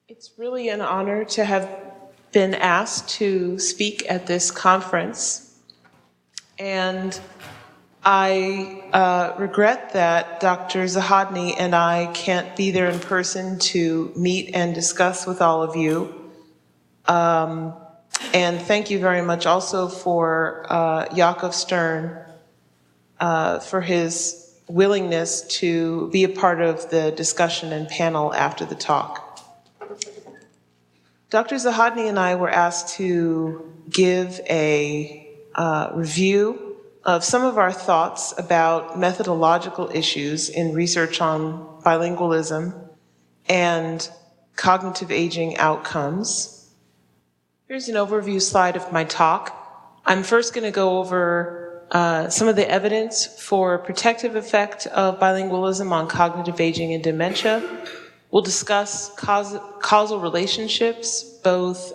It's really an honor to have been asked to speak at this conference. And I regret that Dr. Zahodne and I can't be there in person to meet and discuss with all of you. And thank you very much also for Jakob Stern for his willingness to be a part of the discussion and panel after the talk. Dr. Zahodne and I were asked to give a review of some of our thoughts about methodological issues in research on bilingualism and cognitive aging outcomes. Here's an overview slide of my talk. I'm first going to go over some of the evidence for protective effect of bilingualism on cognitive aging and dementia. We'll discuss causal relationships, both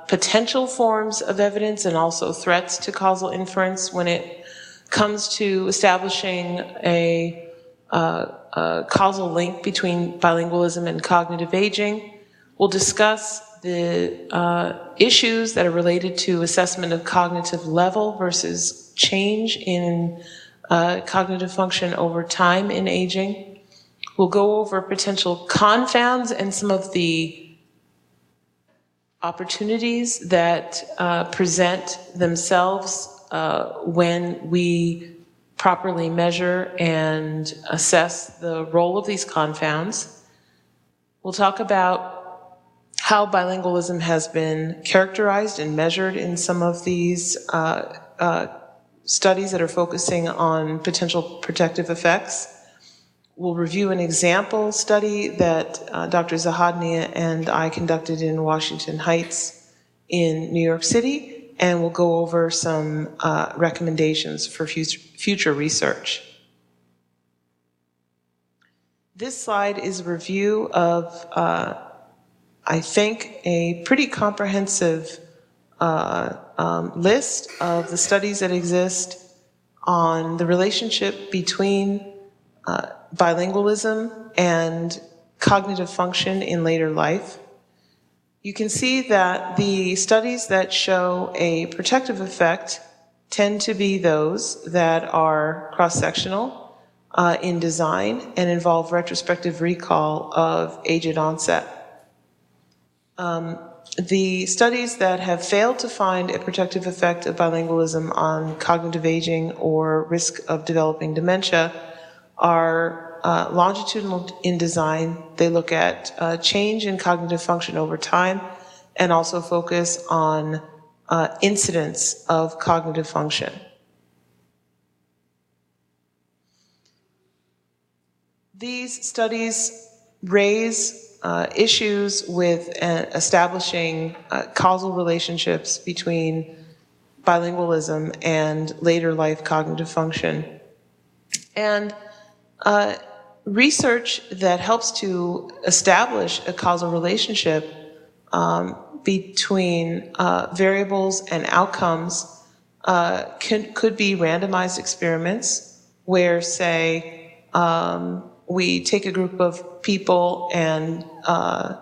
potential forms of evidence and also threats to causal inference when it comes to establishing a causal link between bilingualism and cognitive aging. We'll discuss the issues that are related to assessment of cognitive level versus change in cognitive function over time in aging. We'll go over potential confounds and some of the opportunities that present themselves when we properly measure and assess the role of these confounds. We'll talk about how bilingualism has been characterized and measured in some of these studies that are focusing on potential protective effects. We'll review an example study that Dr. Zahodne and I conducted in Washington Heights in New York City, and we'll go over some recommendations for future research. This slide is a review of, I think, a pretty comprehensive list of the studies that exist on the relationship between bilingualism and cognitive function in later life. You can see that the studies that show a protective effect tend to be those that are cross-sectional in design and involve retrospective recall of age at onset. The studies that have failed to find a protective effect of bilingualism on cognitive aging or risk of developing dementia are longitudinal in design. They look at change in cognitive function over time and also focus on incidence of cognitive function. These studies raise issues with establishing causal relationships between bilingualism and later life cognitive function. And research that helps to establish a causal relationship between variables and outcomes could be randomized experiments where, say, we take a group of people and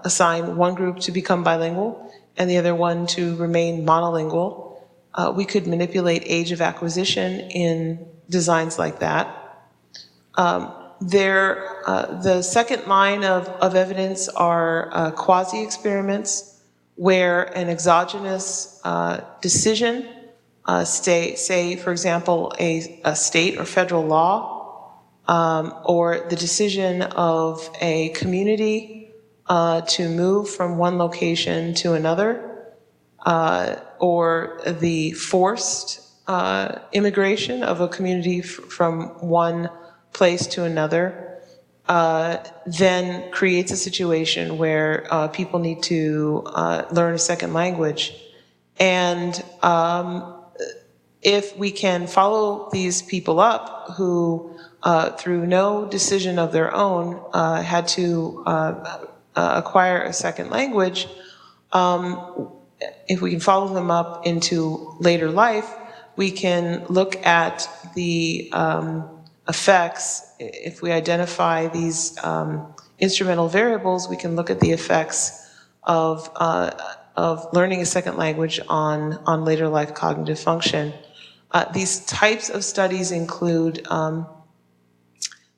assign one group to become bilingual and the other one to remain monolingual. We could manipulate age of acquisition in designs like that. The second line of evidence are quasi-experiments where an exogenous decision, say, for example, a state or federal law, or the decision of a community to move from one location to another, or the forced immigration of a community from one place to another, then creates a situation where people need to learn a second language. And if we can follow these people up who, through no decision of their own, had to acquire a second language, if we can follow them up into later life, we can look at the effects. If we identify these instrumental variables, we can look at the effects of learning a second language on later life cognitive function. These types of studies include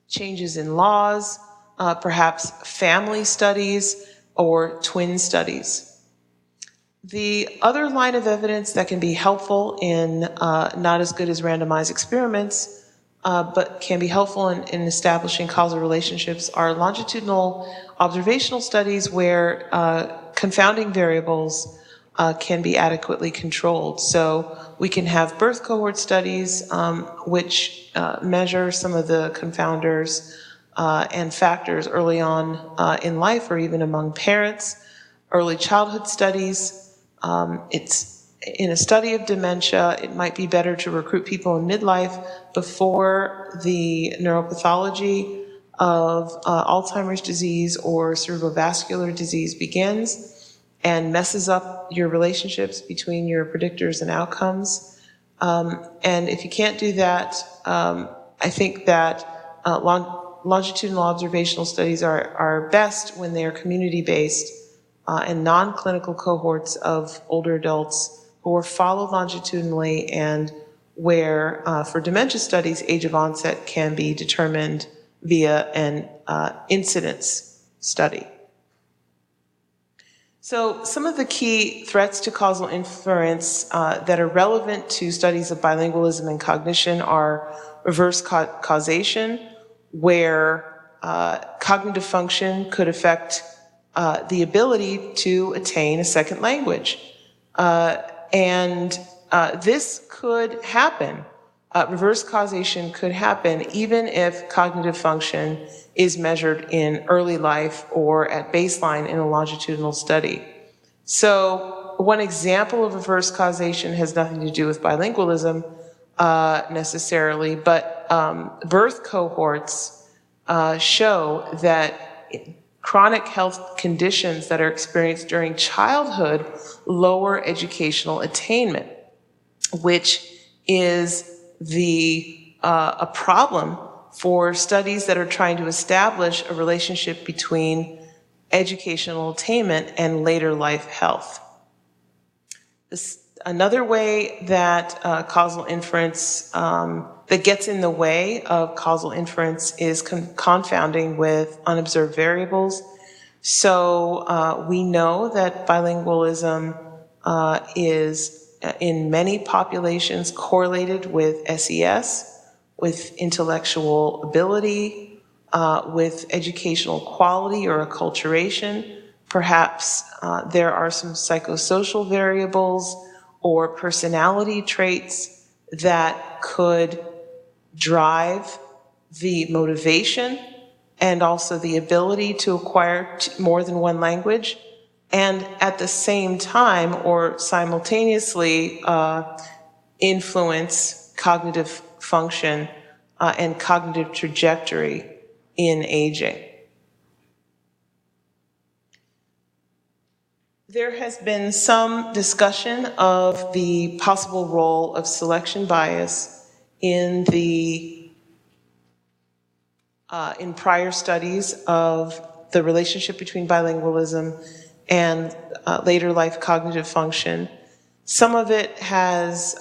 changes in laws, perhaps family studies, or twin studies. The other line of evidence that can be helpful in not as good as randomized experiments, but can be helpful in establishing causal relationships are longitudinal observational studies where confounding variables can be adequately controlled. So we can have birth cohort studies which measure some of the confounders and factors early on in life or even among parents. Early childhood studies. It's in a study of dementia, it might be better to recruit people in midlife before the neuropathology of Alzheimer's disease or cerebrovascular disease begins and messes up your relationships between your predictors and outcomes. And if you can't do that, I think that longitudinal observational studies are best when they are community-based and non-clinical cohorts of older adults who are followed longitudinally and where, for dementia studies, age of onset can be determined via an incidence study. So some of the key threats to causal inference that are relevant to studies of bilingualism and cognition are reverse causation, where cognitive function could affect the ability to attain a second language. And this could happen. Reverse causation could happen even if cognitive function is measured in early life or at baseline in a longitudinal study. So one example of reverse causation has nothing to do with bilingualism necessarily, but birth cohorts show that chronic health conditions that are experienced during childhood lower educational attainment, which is a problem for studies that are trying to establish a relationship between educational attainment and later life health. Another way that causal inference, that gets in the way of causal inference is confounding with unobserved variables. So we know that bilingualism is in many populations correlated with SES, with intellectual ability, with educational quality or acculturation. Perhaps there are some psychosocial variables or personality traits that could drive the motivation and also the ability to acquire more than one language, and at the same time or simultaneously influence cognitive function and cognitive trajectory in aging. There has been some discussion of the possible role of selection bias in prior studies of the relationship between bilingualism and later life cognitive function. Some of it has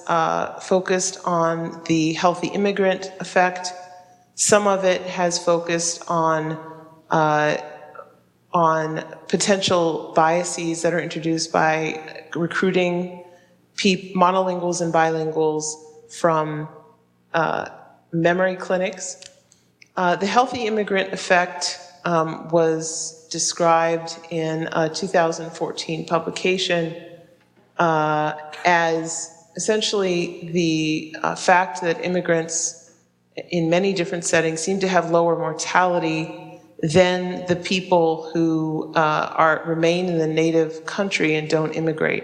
focused on the healthy immigrant effect. Some of it has focused on potential biases that are introduced by recruiting monolinguals and bilinguals from memory clinics. The healthy immigrant effect was described in a 2014 publication as essentially the fact that immigrants in many different settings seem to have lower mortality than the people who remain in the native country and don't immigrate.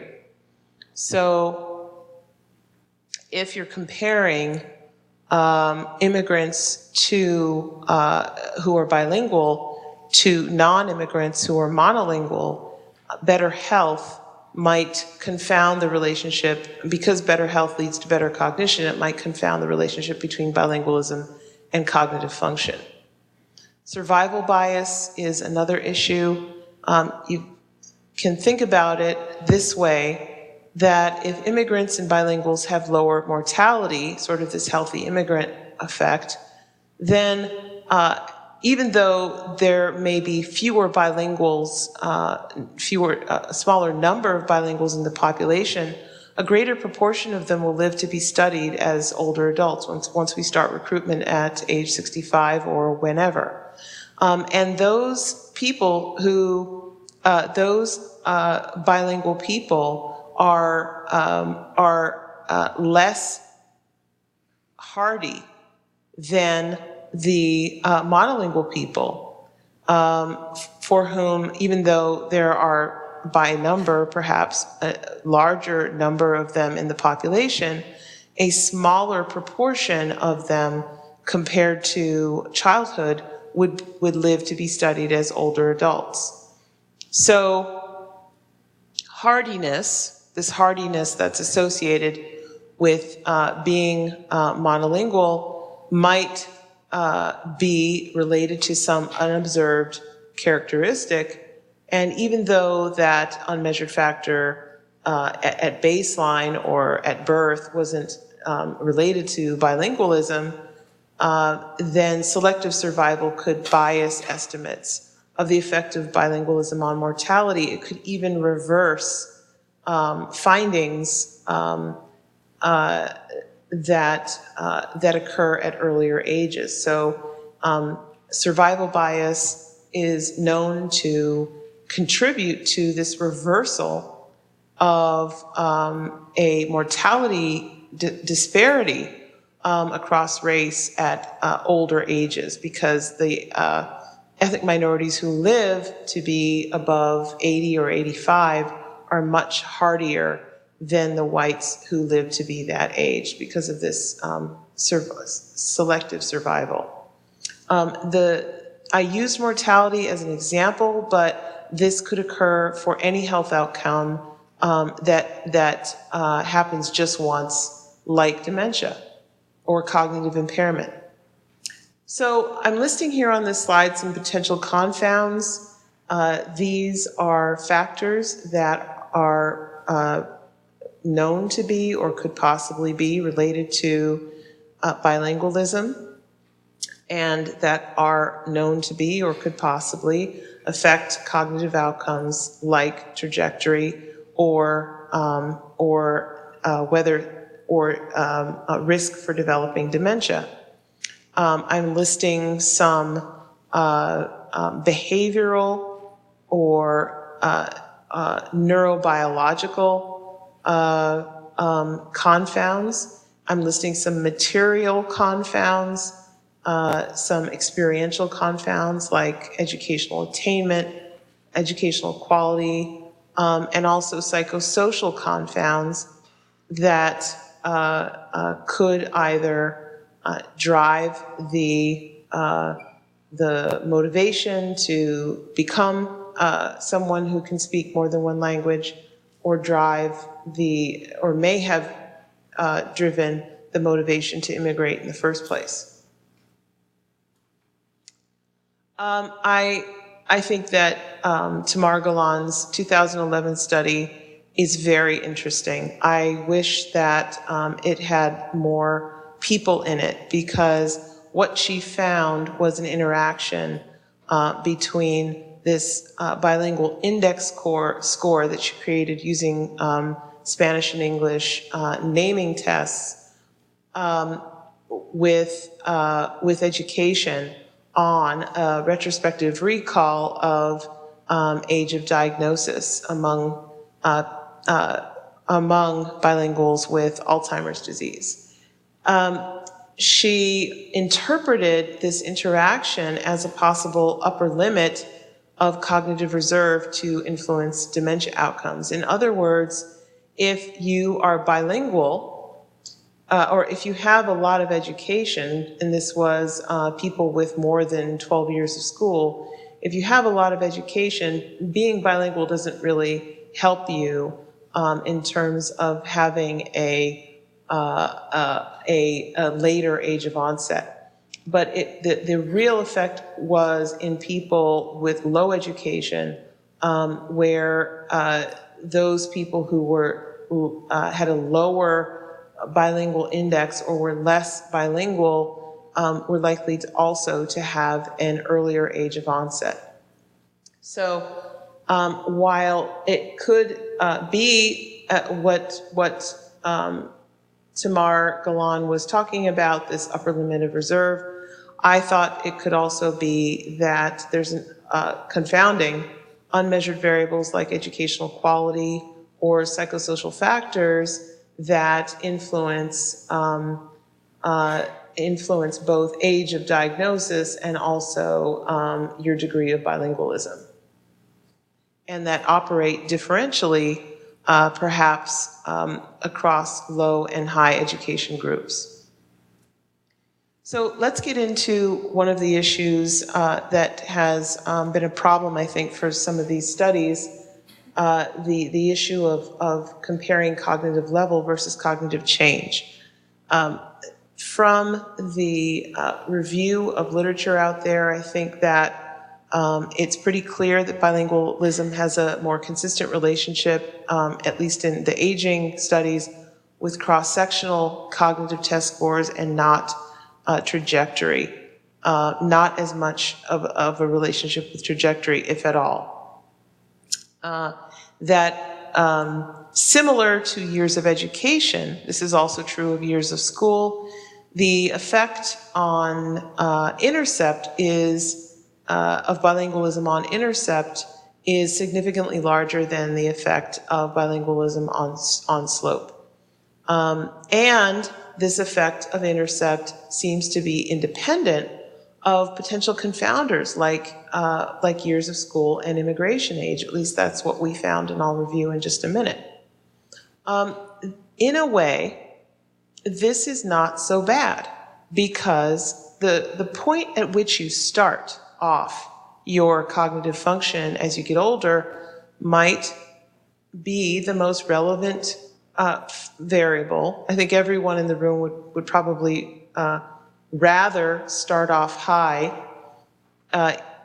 So if you're comparing immigrants who are bilingual to non-immigrants who are monolingual, better health might confound the relationship. Because better health leads to better cognition, it might confound the relationship between bilingualism and cognitive function. Survival bias is another issue. can think about it this way, that if immigrants and bilinguals have lower mortality, sort of this healthy immigrant effect, then even though there may be fewer bilinguals, a smaller number of bilinguals in the population, a greater proportion of them will live to be studied as older adults once we start recruitment at age 65 or whenever. And those people who, bilingual people are less hardy than the monolingual people, for whom, even though there are by number perhaps a larger number of them in the population, a smaller proportion of them compared to childhood would live to be studied as older adults. So hardiness, this hardiness that's associated with being monolingual might be related to some unobserved characteristic. And even though that unmeasured factor at baseline or at birth wasn't related to bilingualism, then selective survival could bias estimates of the effect of bilingualism on mortality. It could even reverse findings that occur at earlier ages. So survival bias is known to contribute to this reversal of a mortality disparity across race at older ages, because the ethnic minorities who live to be above 80 or 85 are much hardier than the whites who live to be that age because of this selective survival. I used mortality as an example, but this could occur for any health outcome that happens just once, like dementia or cognitive impairment. So I'm listing here on this slide some potential confounds. These are factors that are known to be or could possibly be related to bilingualism, and that are known to be or could possibly affect cognitive outcomes like trajectory or risk for developing dementia. I'm listing some behavioral or neurobiological confounds. I'm listing some material confounds, some experiential confounds like educational attainment, educational quality, and also psychosocial confounds that could either drive the motivation to become someone who can speak more than one language, or may have driven the motivation to immigrate in the first place. I think that Tamar Galan's 2011 study is very interesting. I wish that it had more people in it, because what she found was an interaction between this bilingual index score that she created using Spanish and English naming tests with education on a retrospective recall of age of diagnosis among bilinguals with Alzheimer's disease. She interpreted this interaction as a possible upper limit of cognitive reserve to influence dementia outcomes. In other words, if you are bilingual, or if you have a lot of education, and this was people with more than 12 years of school, if you have a lot of education, being bilingual doesn't really help you in terms of having a later age of onset. But the real effect was in people with low education, where those people who had a lower bilingual index or were less bilingual were likely to also to have an earlier age of onset. So while it could be what Tamar Galan was talking about, this upper limit of reserve, I thought it could also be that there's confounding unmeasured variables like educational quality or psychosocial factors that influence both age of diagnosis and also your degree of bilingualism, and that operate differentially, perhaps across low and high education groups. So let's get into one of the issues that has been a problem, I think, for some of these studies, the issue of comparing cognitive level versus cognitive change. From the review of literature out there, I think that it's pretty clear that bilingualism has a more consistent relationship, at least in the aging studies, with cross-sectional cognitive test scores and not trajectory, not as much of a relationship with trajectory, if at all. Similar to years of education, this is also true of years of school, the effect on intercept is, of bilingualism on intercept is significantly larger than the effect of bilingualism on slope. And this effect of intercept seems to be independent of potential confounders like years of school and immigration age. At least that's what we found, and I'll review in just a minute. In a way, this is not so bad, because the point at which you start off your cognitive function as you get older might be the most relevant variable. I think everyone in the room would probably rather start off high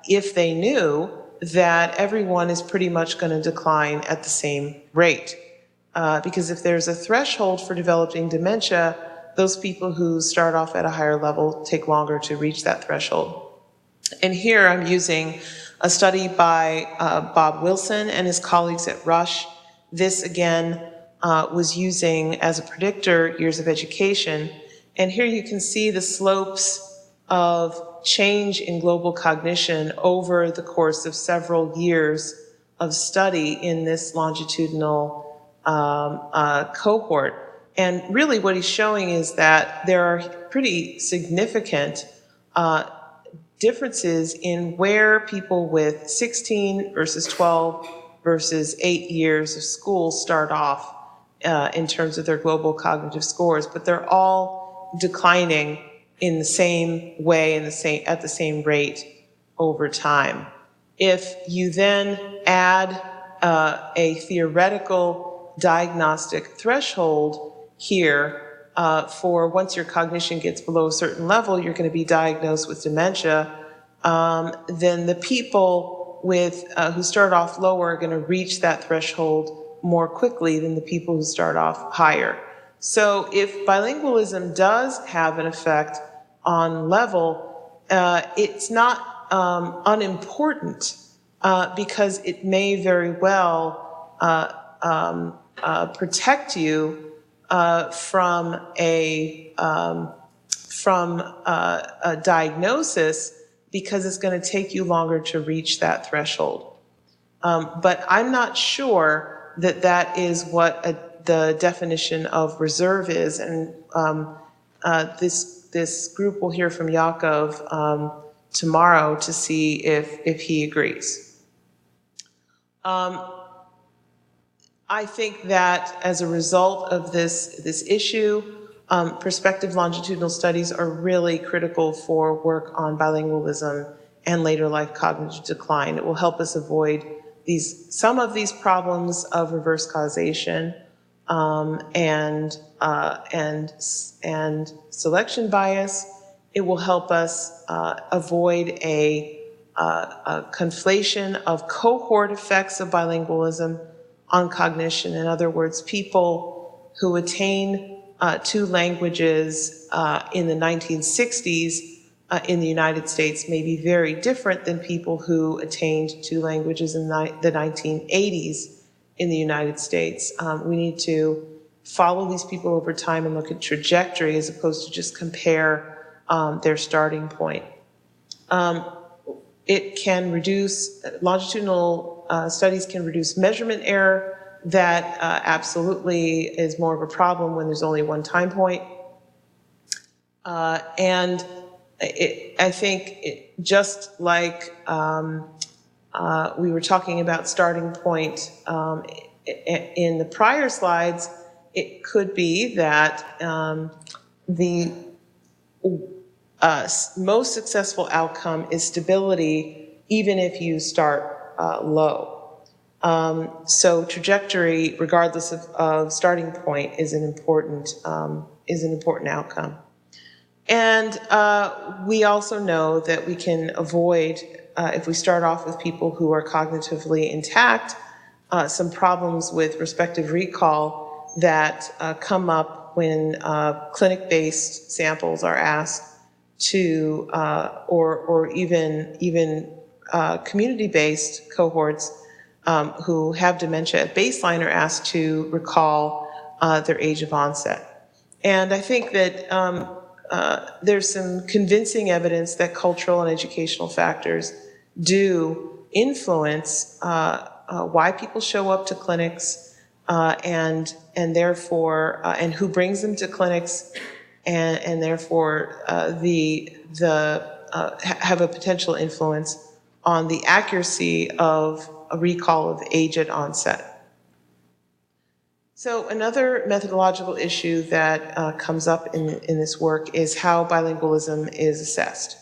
if they knew that everyone is pretty much going to decline at the same rate. Because if there's a threshold for developing dementia, those people who start off at a higher level take longer to reach that threshold. And here I'm using a study by Bob Wilson and his colleagues at Rush. This, again, was using as a predictor years of education. And here you can see the slopes of change in global cognition over the course of several years of study in this longitudinal cohort. And really what he's showing is that there are pretty significant differences in where people with 16 versus 12 versus 8 years of school start off in terms of their global cognitive scores, but they're all declining in the same way, at the same rate over time. If you then add a theoretical diagnostic threshold here for once your cognition gets below a certain level, you're going to be diagnosed with dementia, then the people who start off lower are going to reach that threshold more quickly than the people who start off higher. So if bilingualism does have an effect on level, it's not unimportant because it may very well protect you from a diagnosis, because it's going to take you longer to reach that threshold. But I'm not sure that that is what the definition of reserve is, and this group will hear from Yaakov tomorrow to see if he agrees. I think that as a result of this issue, prospective longitudinal studies are really critical for work on bilingualism and later life cognitive decline. It will help us avoid some of these problems of reverse causation and selection bias. It will help us avoid a conflation of cohort effects of bilingualism on cognition. In other words, people who attain two languages in the 1960s in the United States may be very different than people who attained two languages in the 1980s in the United States. We need to follow these people over time and look at trajectory as opposed to just compare their starting point. It can reduce, longitudinal studies can reduce measurement error. That absolutely is more of a problem when there's only one time point. I think just like we were talking about starting point in the prior slides, it could be that the most successful outcome is stability, even if you start low. So trajectory, regardless of starting point, is an important outcome. And we also know that we can avoid, if we start off with people who are cognitively intact, some problems with respective recall that come up when clinic-based samples are asked to, or even community-based cohorts who have dementia at baseline are asked to recall their age of onset. And I think that there's some convincing evidence that cultural and educational factors do influence why people show up to clinics and therefore and who brings them to clinics and therefore have a potential influence on the accuracy of a recall of age at onset. So another methodological issue that comes up in this work is how bilingualism is assessed.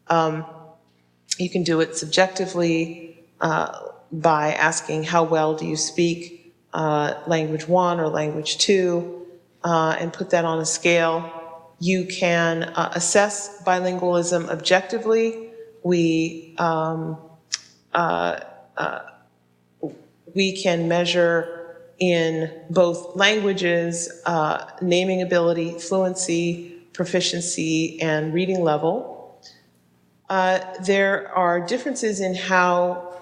You can do it subjectively by asking how well do you speak language 1 or language 2 and put that on a scale. You can assess bilingualism objectively. We can measure in both languages naming ability, fluency, proficiency, and reading level. There are differences in how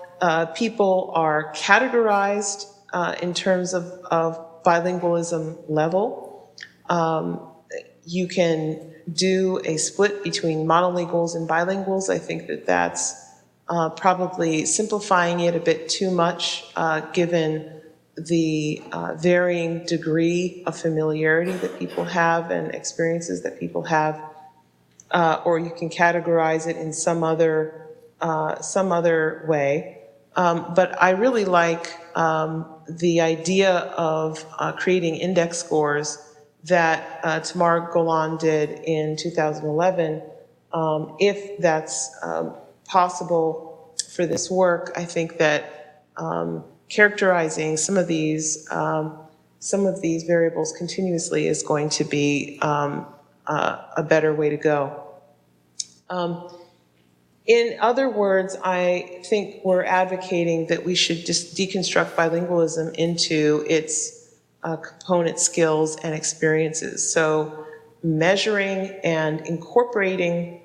people are categorized in terms of bilingualism level. You can do a split between monolinguals and bilinguals. I think that that's probably simplifying it a bit too much, given the varying degree of familiarity that people have and experiences that people have. Or you can categorize it in some other way. But I really like the idea of creating index scores that Tamar Golan did in 2011. If that's possible for this work, I think that characterizing some of these variables continuously is going to be a better way to go. In other words, I think we're advocating that we should just deconstruct bilingualism into its component skills and experiences. So measuring and incorporating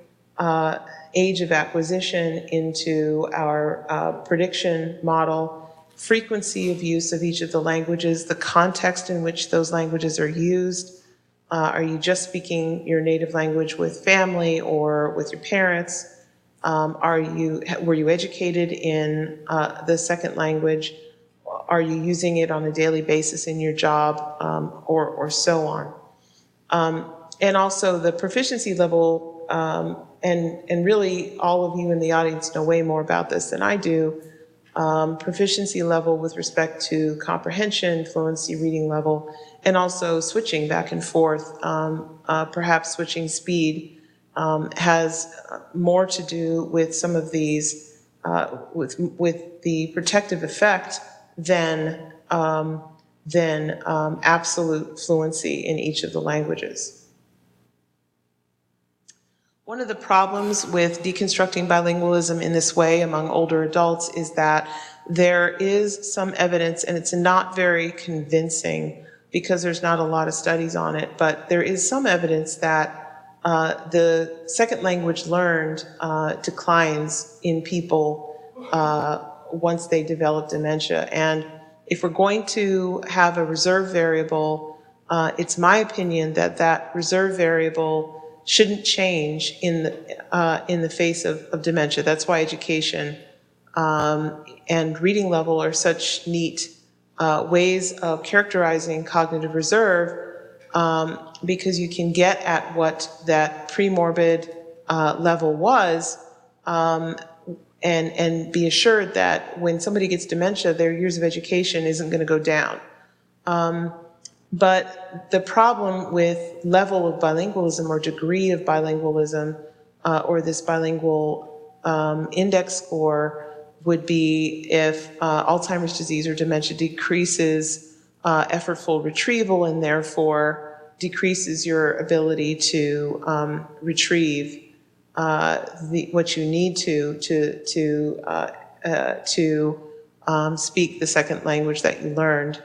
age of acquisition into our prediction model, frequency of use of each of the languages, the context in which those languages are used. Are you just speaking your native language with family or with your parents? Were you educated in the second language? Are you using it on a daily basis in your job, or so on? And also the proficiency level, and really all of you in the audience know way more about this than I do. Proficiency level with respect to comprehension, fluency, reading level, and also switching back and forth, perhaps switching speed, has more to do with some of these, with the protective effect than absolute fluency in each of the languages. One of the problems with deconstructing bilingualism in this way among older adults is that there is some evidence, and it's not very convincing because there's not a lot of studies on it, but there is some evidence that the second language learned declines in people once they develop dementia. And if we're going to have a reserve variable, it's my opinion that that reserve variable shouldn't change in the face of dementia. That's why education and reading level are such neat ways of characterizing cognitive reserve, because you can get at what that premorbid level was, and be assured that when somebody gets dementia, their years of education isn't going to go down. But the problem with level of bilingualism or degree of bilingualism, or this bilingual index score, would be if Alzheimer's disease or dementia decreases effortful retrieval and therefore decreases your ability to retrieve what you need to speak the second language that you learned.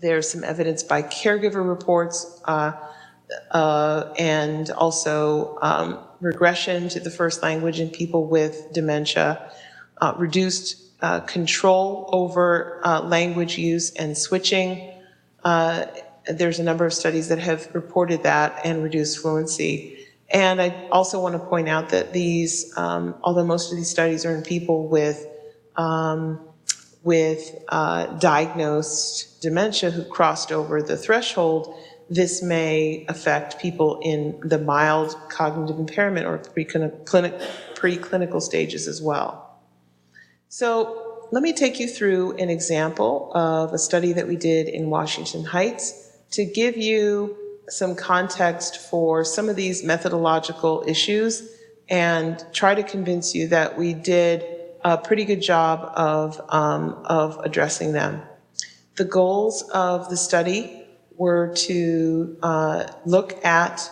There's some evidence by caregiver reports and also regression to the first language in people with dementia, reduced control over language use and switching. There's a number of studies that have reported that, and reduced fluency. And I also want to point out that these, although most of these studies are in people with diagnosed dementia who crossed over the threshold, this may affect people in the mild cognitive impairment or preclinical stages as well. So let me take you through an example of a study that we did in Washington Heights to give you some context for some of these methodological issues and try to convince you that we did a pretty good job of addressing them. The goals of the study were to look at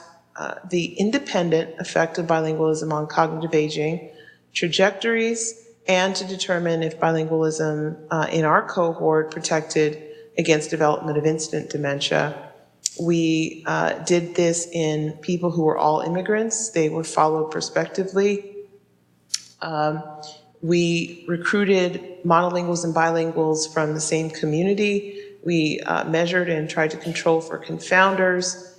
the independent effect of bilingualism on cognitive aging, trajectories, and to determine if bilingualism in our cohort protected against development of instant dementia. We did this in people who were all immigrants. They were followed prospectively. We recruited monolinguals and bilinguals from the same community. We measured and tried to control for confounders.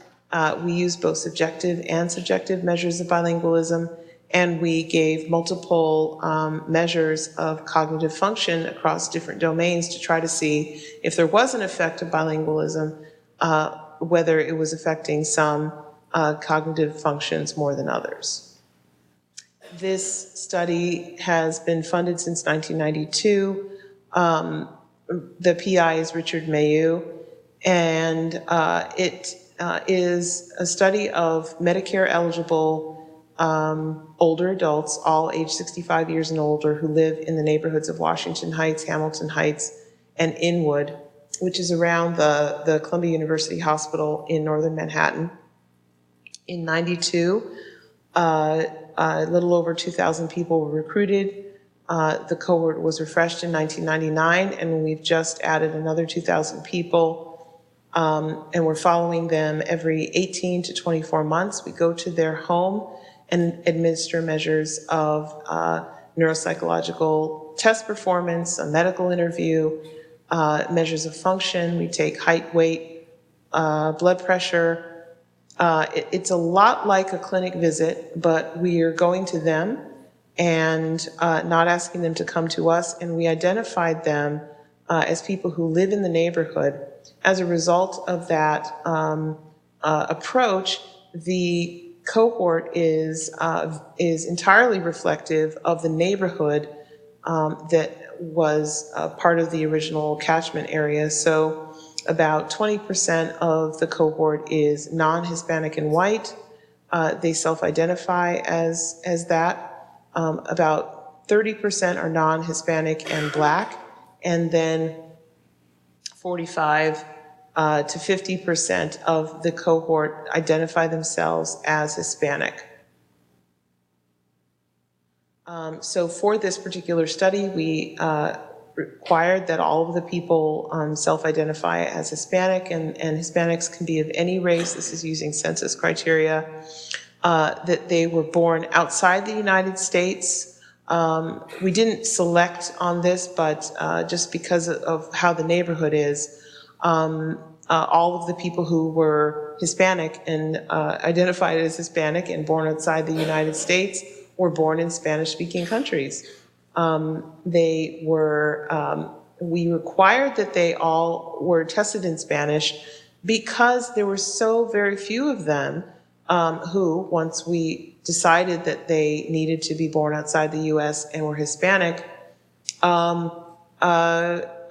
We used both subjective and subjective measures of bilingualism, and we gave multiple measures of cognitive function across different domains to try to see if there was an effect of bilingualism, whether it was affecting some cognitive functions more than others. This study has been funded since 1992. The PI is Richard Mayu, and it is a study of Medicare-eligible older adults, all age 65 years and older, who live in the neighborhoods of Washington Heights, Hamilton Heights, and Inwood, which is around the Columbia University Hospital in northern Manhattan. In 92, a little over 2,000 people were recruited. The cohort was refreshed in 1999, and we've just added another 2,000 people, and we're following them every 18 to 24 months. We go to their home and administer measures of neuropsychological test performance, a medical interview, measures of function. We take height, weight, blood pressure. It's a lot like a clinic visit, but we are going to them and not asking them to come to us, and we identified them as people who live in the neighborhood. As a result of that approach, the cohort is entirely reflective of the neighborhood that was part of the original catchment area. So about 20% of the cohort is non-Hispanic and white. They self-identify as that. About 30% are non-Hispanic and Black, and then 45 to 50% of the cohort identify themselves as Hispanic. So for this particular study, we required that all of the people self-identify as Hispanic, and Hispanics can be of any race. This is using census criteria. That they were born outside the United States. We didn't select on this, but just because of how the neighborhood is, all of the people who were Hispanic and identified as Hispanic and born outside the United States were born in Spanish-speaking countries. We required that they all were tested in Spanish because there were so very few of them who, once we decided that they needed to be born outside the U.S. and were Hispanic,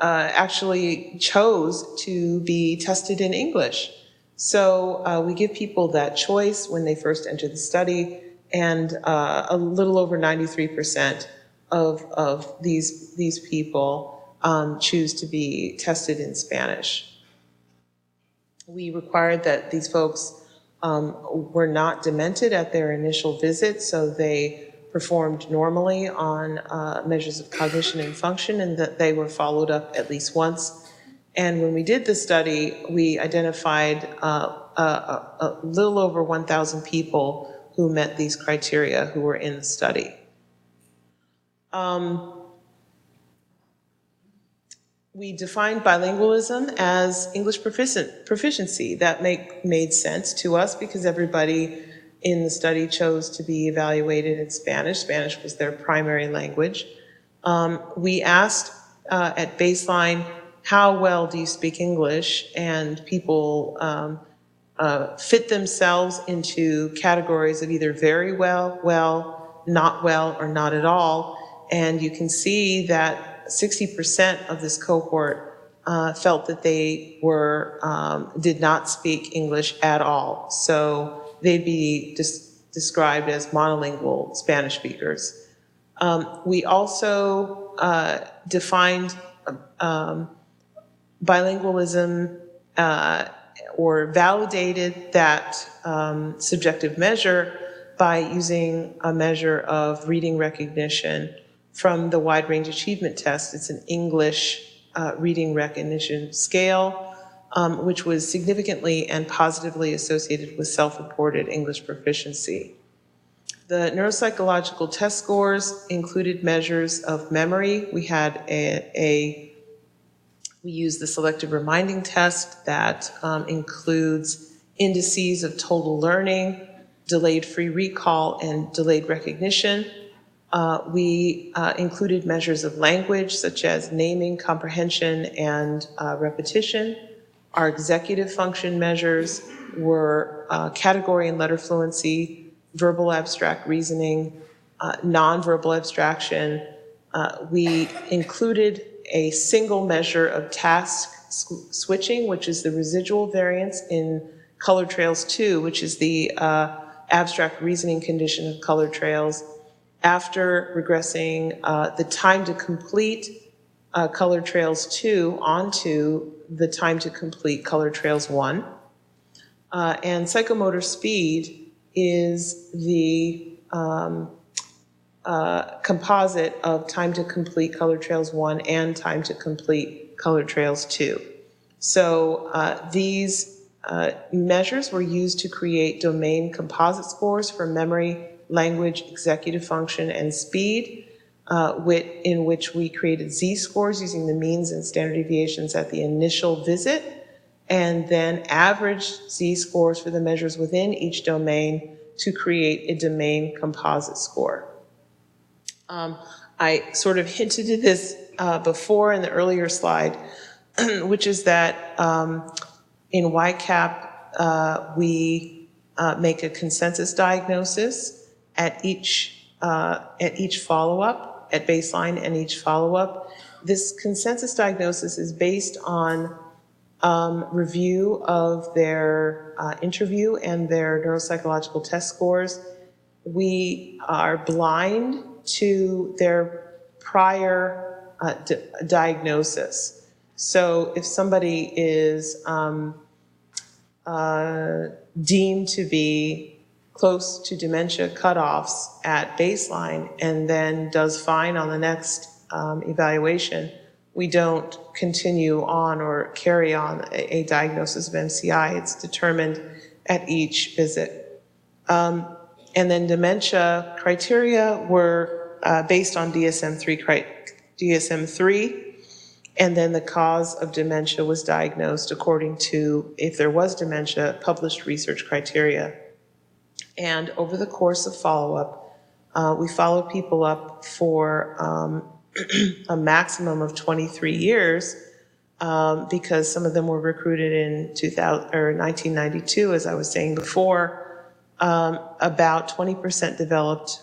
actually chose to be tested in English. So we give people that choice when they first enter the study, and a little over 93% of these people choose to be tested in Spanish. We required that these folks were not demented at their initial visit, so they performed normally on measures of cognition and function, and that they were followed up at least once. And when we did the study, we identified a little over 1,000 people who met these criteria who were in the study. We defined bilingualism as English proficiency. That made sense to us because everybody in the study chose to be evaluated in Spanish. Spanish was their primary language. We asked at baseline, how well do you speak English? And people fit themselves into categories of either very well, not well, or not at all. And you can see that 60% of this cohort felt that they did not speak English at all. So they'd be described as monolingual Spanish speakers. We also defined bilingualism or validated that subjective measure by using a measure of reading recognition from the Wide Range Achievement Test. It's an English reading recognition scale, which was significantly and positively associated with self-reported English proficiency. The neuropsychological test scores included measures of memory. We had we used the selective reminding test that includes indices of total learning, delayed free recall, and delayed recognition. We included measures of language such as naming, comprehension, and repetition. Our executive function measures were category and letter fluency, verbal abstract reasoning, nonverbal abstraction. We included a single measure of task switching, which is the residual variance in color trails 2, which is the abstract reasoning condition of color trails, after regressing the time to complete color trails 2 onto the time to complete color trails 1. And psychomotor speed is the composite of time to complete color trails 1 and time to complete color trails 2. So these measures were used to create domain composite scores for memory, language, executive function, and speed, in which we created z-scores using the means and standard deviations at the initial visit, and then averaged z-scores for the measures within each domain to create a domain composite score. I sort of hinted at this before in the earlier slide, which is that in YCAP, we make a consensus diagnosis at each follow-up, at baseline and each follow-up. This consensus diagnosis is based on review of their interview and their neuropsychological test scores. We are blind to their prior diagnosis. So if somebody is deemed to be close to dementia cutoffs at baseline and then does fine on the next evaluation, we don't continue on or carry on a diagnosis of MCI. It's determined at each visit. And then dementia criteria were based on DSM-3, and then the cause of dementia was diagnosed according to, if there was dementia, published research criteria. And over the course of follow-up, we followed people up for a maximum of 23 years because some of them were recruited in 1992, as I was saying before. About 20% developed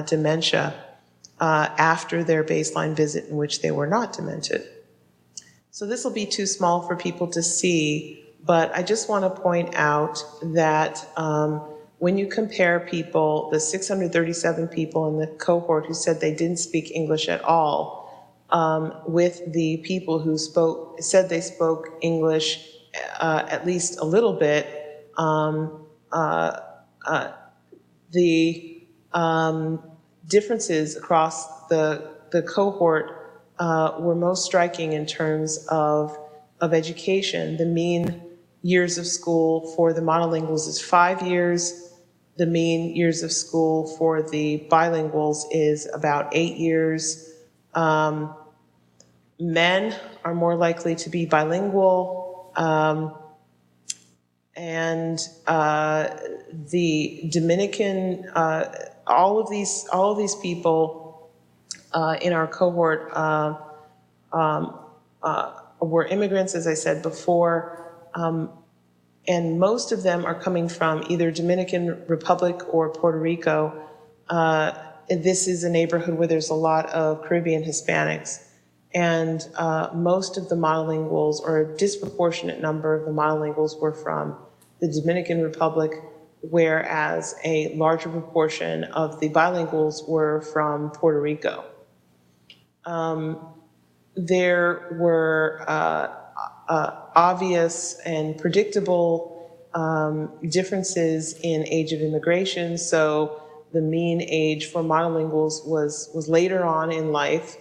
dementia after their baseline visit in which they were not demented. So this will be too small for people to see, but I just want to point out that when you compare people, the 637 people in the cohort who said they didn't speak English at all, with the people who said they spoke English at least a little bit, the differences across the cohort were most striking in terms of education. The mean years of school for the monolinguals is 5 years. The mean years of school for the bilinguals is about 8 years. Men are more likely to be bilingual. And the Dominican, all of these people in our cohort were immigrants, as I said before, and most of them are coming from either Dominican Republic or Puerto Rico. This is a neighborhood where there's a lot of Caribbean Hispanics, and most of the monolinguals, or a disproportionate number of the monolinguals, were from the Dominican Republic, whereas a larger proportion of the bilinguals were from Puerto Rico. There were obvious and predictable differences in age of immigration. So the mean age for monolinguals was later on in life,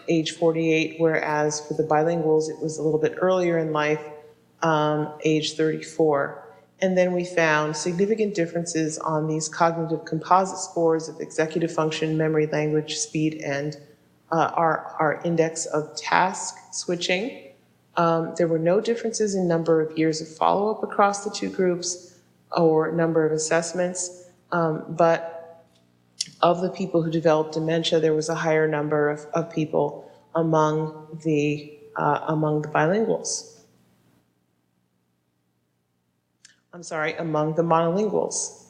age 48, whereas for the bilinguals it was a little bit earlier in life, age 34. And then we found significant differences on these cognitive composite scores of executive function, memory, language, speed, and our index of task switching. There were no differences in number of years of follow-up across the two groups or number of assessments, but of the people who developed dementia, there was a higher number of people among the bilinguals. Among the monolinguals.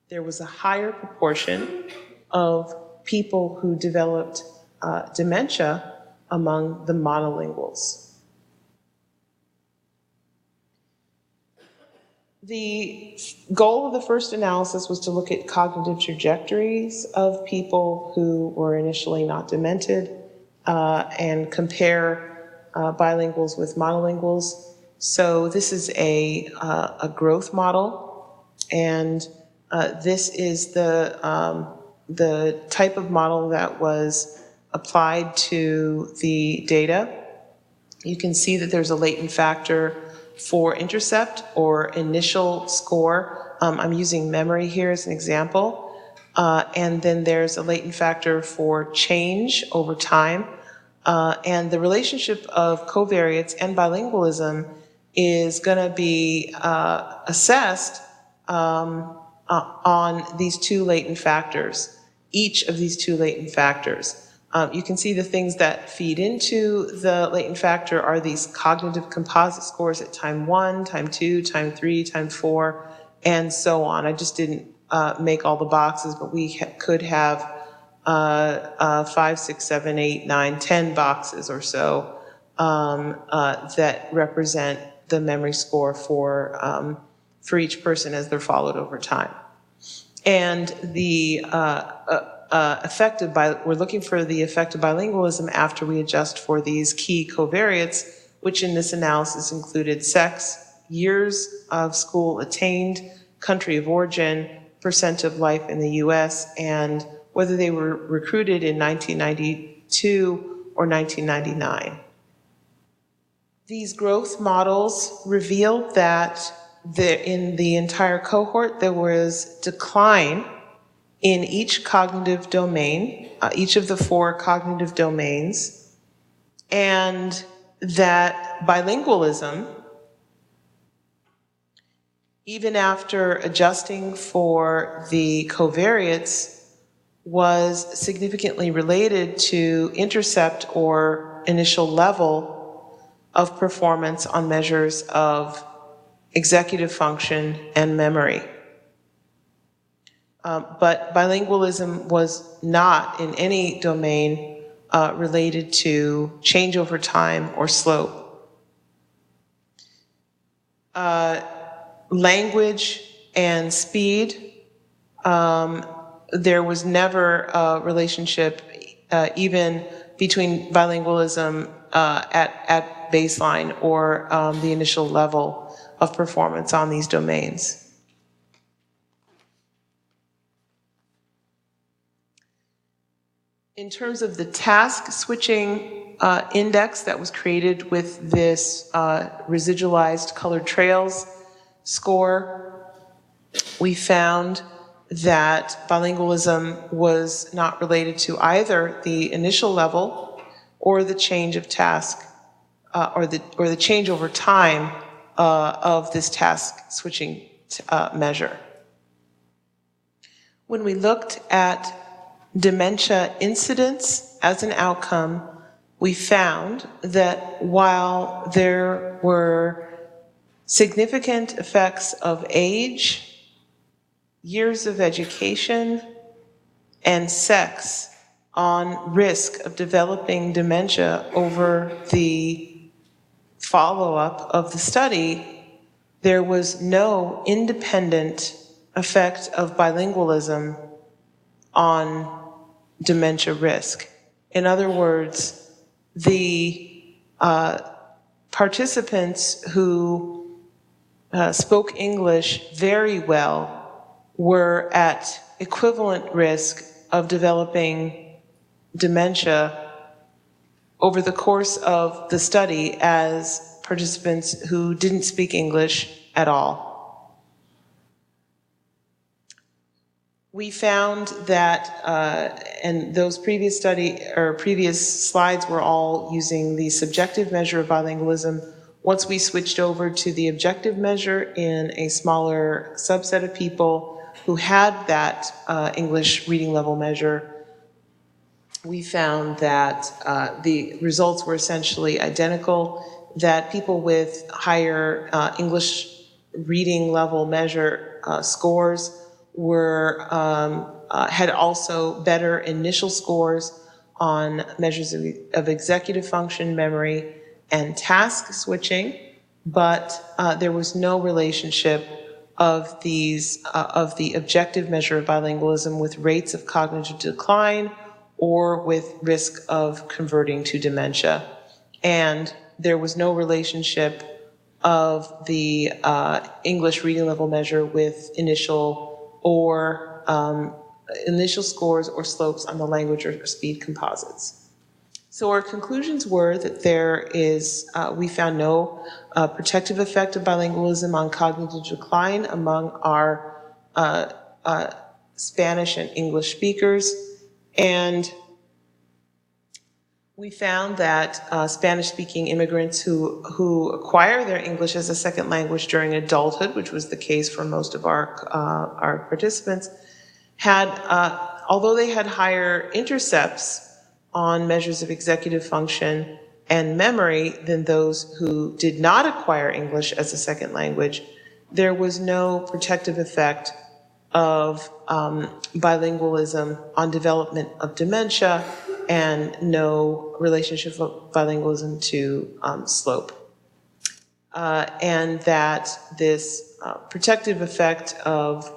There was a higher proportion of people who developed dementia among the monolinguals. The goal of the first analysis was to look at cognitive trajectories of people who were initially not demented and compare bilinguals with monolinguals. So this is a growth model, and this is the type of model that was applied to the data. You can see that there's a latent factor for intercept or initial score. I'm using memory here as an example. And then there's a latent factor for change over time. And the relationship of covariates and bilingualism is going to be assessed on these two latent factors, each of these two latent factors. You can see the things that feed into the latent factor are these cognitive composite scores at time 1, time 2, time 3, time 4, and so on. I just didn't make all the boxes, but we could have 5, 6, 7, 8, 9, 10 boxes or so that represent the memory score for each person as they're followed over time. And the we're looking for the effect of bilingualism after we adjust for these key covariates, which in this analysis included sex, years of school attained, country of origin, percent of life in the US, and whether they were recruited in 1992 or 1999. These growth models revealed that in the entire cohort there was decline in each cognitive domain, each of the 4 cognitive domains, and that bilingualism, even after adjusting for the covariates, was significantly related to intercept or initial level of performance on measures of executive function and memory. But bilingualism was not in any domain related to change over time or slope. Language and speed, there was never a relationship even between bilingualism at baseline or the initial level of performance on these domains. In terms of the task switching index that was created with this residualized colored trails score, we found that bilingualism was not related to either the initial level or the change of task or the change over time of this task switching measure. When we looked at dementia incidence as an outcome, we found that while there were significant effects of age, years of education, and sex on risk of developing dementia over the follow-up of the study, there was no independent effect of bilingualism on dementia risk. In other words, the participants who spoke English very well were at equivalent risk of developing dementia over the course of the study as participants who didn't speak English at all. We found that, and those previous slides were all using the subjective measure of bilingualism. Once we switched over to the objective measure in a smaller subset of people who had that English reading level measure, we found that the results were essentially identical, that people with higher English reading level measure scores had also better initial scores on measures of executive function, memory, and task switching, but there was no relationship of the objective measure of bilingualism with rates of cognitive decline or with risk of converting to dementia. And there was no relationship of the English reading level measure with initial scores or slopes on the language or speed composites. So our conclusions were that we found no protective effect of bilingualism on cognitive decline among our Spanish and English speakers. And we found that Spanish-speaking immigrants who acquire their English as a second language during adulthood, which was the case for most of our participants, although they had higher intercepts on measures of executive function and memory than those who did not acquire English as a second language, there was no protective effect of bilingualism on development of dementia and no relationship of bilingualism to slope. And that this protective effect of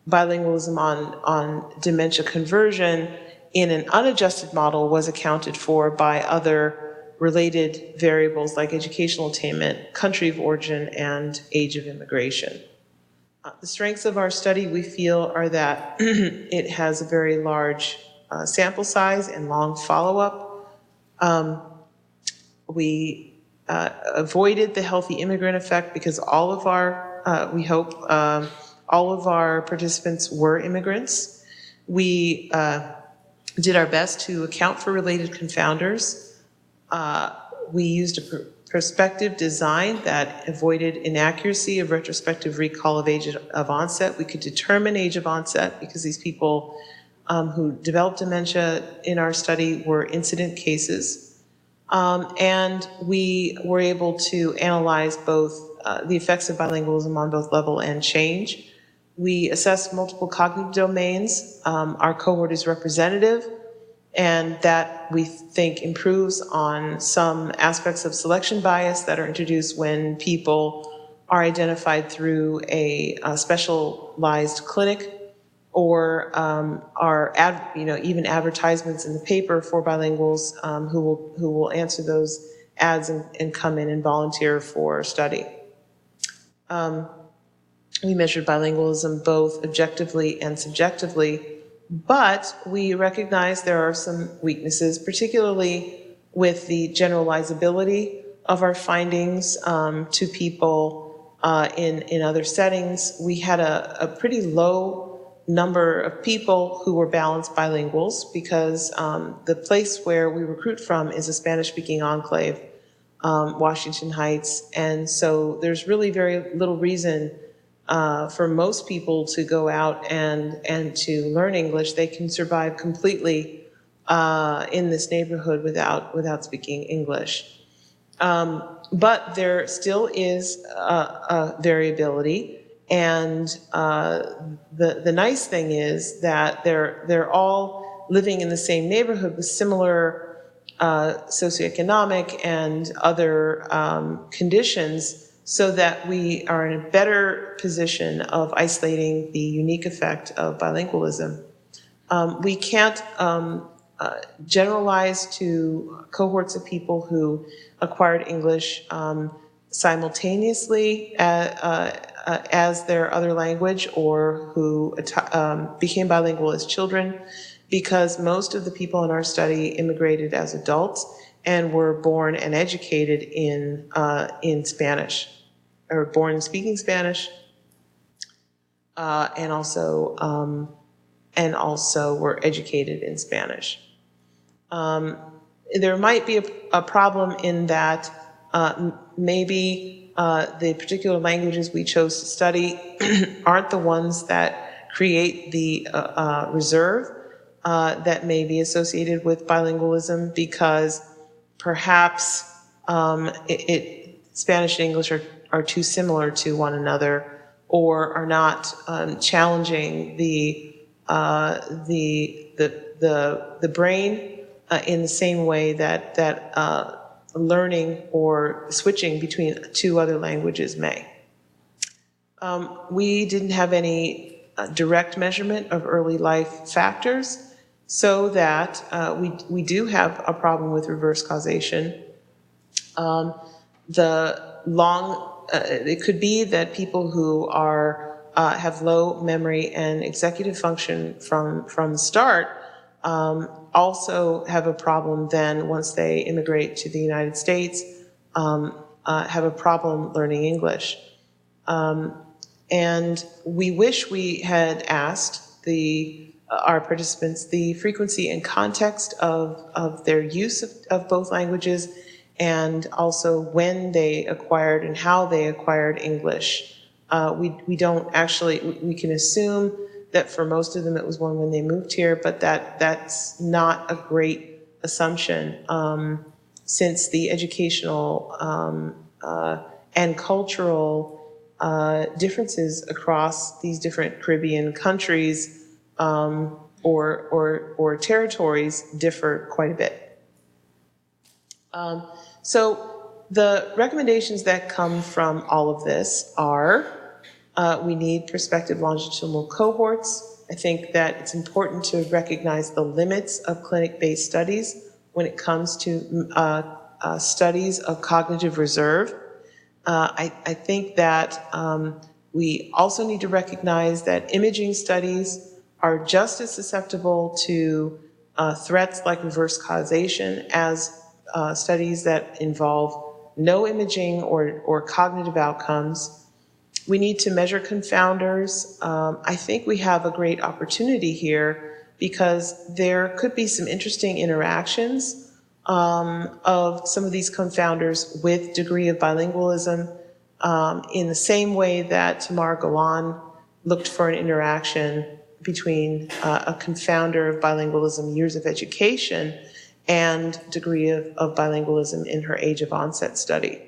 bilingualism on dementia conversion in an unadjusted model was accounted for by other related variables like educational attainment, country of origin, and age of immigration. The strengths of our study, we feel, are that it has a very large sample size and long follow-up. We avoided the healthy immigrant effect because all of our, we hope, all of our participants were immigrants. We did our best to account for related confounders. We used a prospective design that avoided inaccuracy of retrospective recall of age of onset. We could determine age of onset because these people who developed dementia in our study were incident cases. And we were able to analyze both the effects of bilingualism on both level and change. We assessed multiple cognitive domains. Our cohort is representative, and that we think improves on some aspects of selection bias that are introduced when people are identified through a specialized clinic or even advertisements in the paper for bilinguals who will answer those ads and come in and volunteer for study. We measured bilingualism both objectively and subjectively, but we recognize there are some weaknesses, particularly with the generalizability of our findings to people in other settings. We had a pretty low number of people who were balanced bilinguals because the place where we recruit from is a Spanish-speaking enclave, Washington Heights, and so there's really very little reason for most people to go out and to learn English. They can survive completely in this neighborhood without speaking English. But there still is a variability, and the nice thing is that they're all living in the same neighborhood with similar socioeconomic and other conditions, so that we are in a better position of isolating the unique effect of bilingualism. We can't generalize to cohorts of people who acquired English simultaneously as their other language, or who became bilingual as children, because most of the people in our study immigrated as adults and were born and educated in Spanish, or born and speaking Spanish, and also were educated in Spanish. There might be a problem in that maybe the particular languages we chose to study aren't the ones that create the reserve that may be associated with bilingualism, because perhaps Spanish and English are too similar to one another, or are not challenging the brain in the same way that learning or switching between two other languages may. We didn't have any direct measurement of early life factors, so that we do have a problem with reverse causation. It could be that people who have low memory and executive function from the start also have a problem then, once they immigrate to the United States, have a problem learning English. And we wish we had asked our participants the frequency and context of their use of both languages, and also when they acquired and how they acquired English. We don't actually, we can assume that for most of them it was when they moved here, but that's not a great assumption, since the educational and cultural differences across these different Caribbean countries or territories differ quite a bit. So the recommendations that come from all of this are, we need prospective longitudinal cohorts. I think that it's important to recognize the limits of clinic-based studies when it comes to studies of cognitive reserve. I think that We also need to recognize that imaging studies are just as susceptible to threats like reverse causation as studies that involve no imaging or cognitive outcomes. We need to measure confounders. I think we have a great opportunity here because there could be some interesting interactions of some of these confounders with degree of bilingualism, in the same way that Tamar Golan looked for an interaction between a confounder of bilingualism, years of education, and degree of bilingualism in her age of onset study.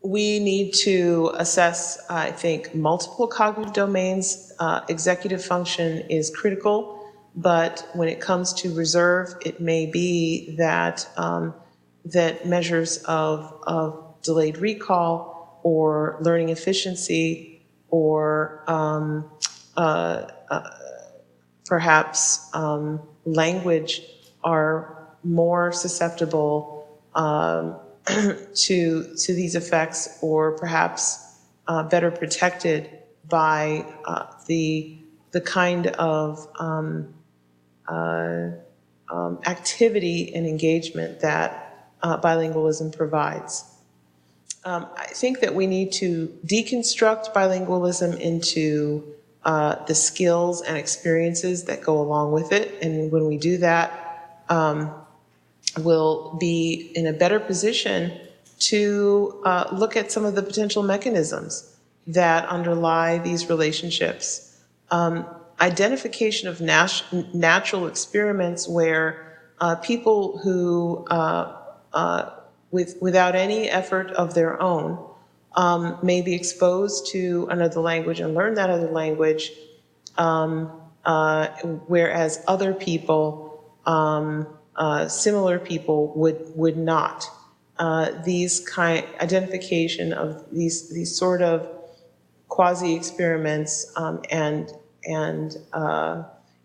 We need to assess, I think, multiple cognitive domains. Executive function is critical, but when it comes to reserve, it may be that that measures of delayed recall or learning efficiency or perhaps language are more susceptible to these effects, or perhaps better protected by the kind of activity and engagement that bilingualism provides. I think that we need to deconstruct bilingualism into the skills and experiences that go along with it, and when we do that, we'll be in a better position to look at some of the potential mechanisms that underlie these relationships. Identification of natural experiments where people who, without any effort of their own, may be exposed to another language and learn that other language, whereas other people, similar people, would not. Identification of these sort of quasi-experiments and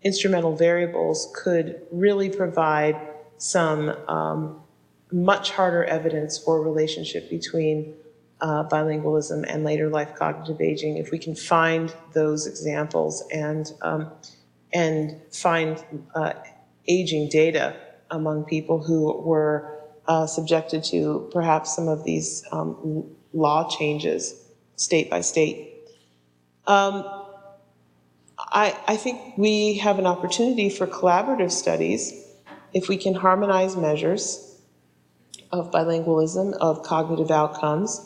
instrumental variables could really provide some much harder evidence for a relationship between bilingualism and later life cognitive aging, if we can find those examples and find aging data among people who were subjected to perhaps some of these law changes state by state. I think we have an opportunity for collaborative studies if we can harmonize measures of bilingualism, of cognitive outcomes.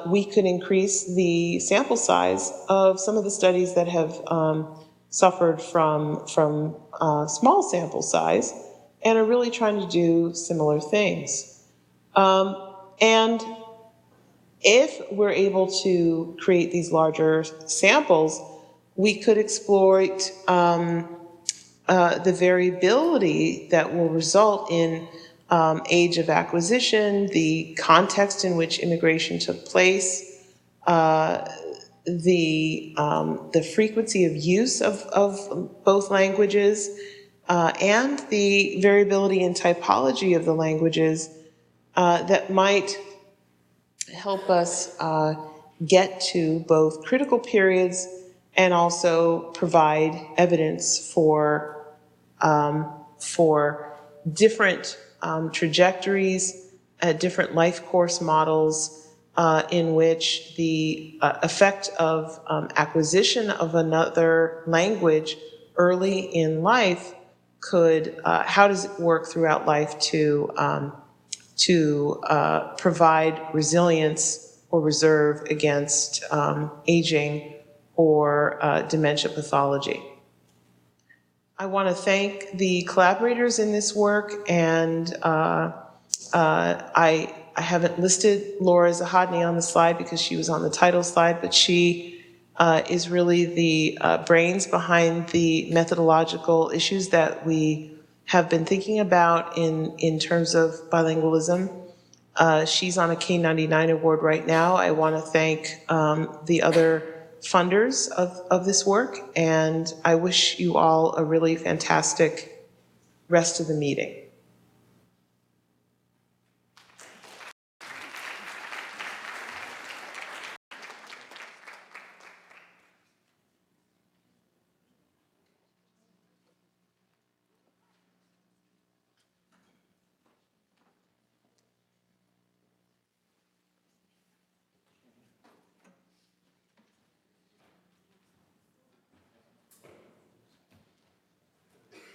We could increase the sample size of some of the studies that have suffered from small sample size and are really trying to do similar things. And if we're able to create these larger samples, we could exploit the variability that will result in age of acquisition, the context in which immigration took place, the frequency of use of both languages, and the variability in typology of the languages that might help us get to both critical periods and also provide evidence for different trajectories, different life course models in which the effect of acquisition of another language early in life could, how does it work throughout life to provide resilience or reserve against aging or dementia pathology. I want to thank the collaborators in this work, and I haven't listed Laura Zahodne on the slide because she was on the title slide, but she is really the brains behind the methodological issues that we have been thinking about in terms of bilingualism. She's on a K-99 award right now. I want to thank the other funders of this work, and I wish you all a really fantastic rest of the meeting.